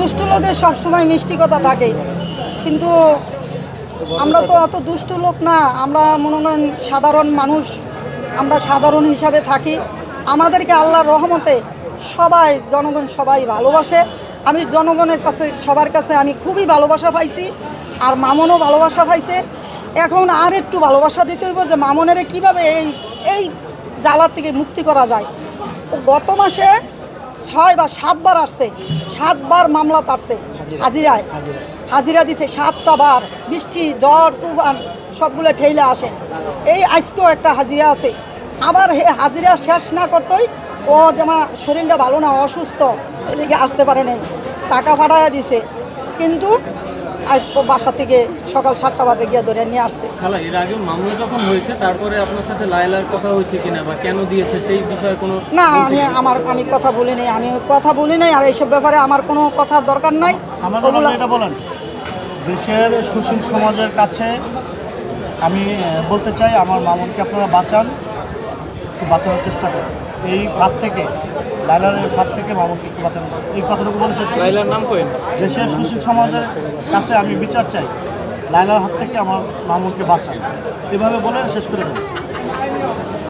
দুষ্ট লোকের সবসময় মিষ্টি কথা থাকে, কিন্তু আমরা তো অত দুষ্ট লোক না। আমরা মনে করেন সাধারণ মানুষ, আমরা সাধারণ হিসাবে থাকি। আমাদেরকে আল্লাহর রহমতে সবাই জনগণ সবাই ভালোবাসে। আমি জনগণের কাছে সবার কাছে আমি খুবই ভালোবাসা পাইছি, আর মামনও ভালোবাসা পাইছে। এখন আর একটু ভালোবাসা দিতে হইব যে মামনের কীভাবে এই জ্বালার থেকে মুক্তি করা যায়। ও গত মাসে 6 বা 7 বার আসছে, 7 বার মামলা তারছে হাজিরা দিছে 7টা বার। বৃষ্টি ঝড় তুফান সবগুলো ঠেলে আসে। এই আজকেও একটা হাজিরা আছে। আবার হাজিরা শেষ না করতেই ও যেমন শরীরটা ভালো না, অসুস্থ, এদিকে আসতে পারে নাই, টাকা পাঠাইয়া দিছে, কিন্তু আজ বাসা থেকে সকাল 7টা বাজে গিয়ে ধরে নিয়ে আসছে। খালা, এর আগে মামলা যখন হয়েছে তারপরে আপনার সাথে লায়লার কথা হয়েছে কিনা বা কেন দিয়েছে সেই বিষয়ে কোনো? না, আমি কথা বলি নাই, আর এইসব ব্যাপারে আমার কোনো কথার দরকার নাই। এটা বলেন, দেশের সুশীল সমাজের কাছে আমি বলতে চাই, আমার মামুনকে আপনারা বাঁচান, একটু বাঁচানোর চেষ্টা করেন। এই ফাঁদ থেকে, লায়লার ফাঁদ থেকে মামুনকে একটু বাঁচানো, এই কথাটুকু বলে চেষ্টা করেন। লায়লার নাম করেন। দেশের সুশীল সমাজের কাছে আমি বিচার চাই, লায়লার হাত থেকে আমার মামুনকে বাঁচান, এভাবে বলে শেষ করে দেবেন।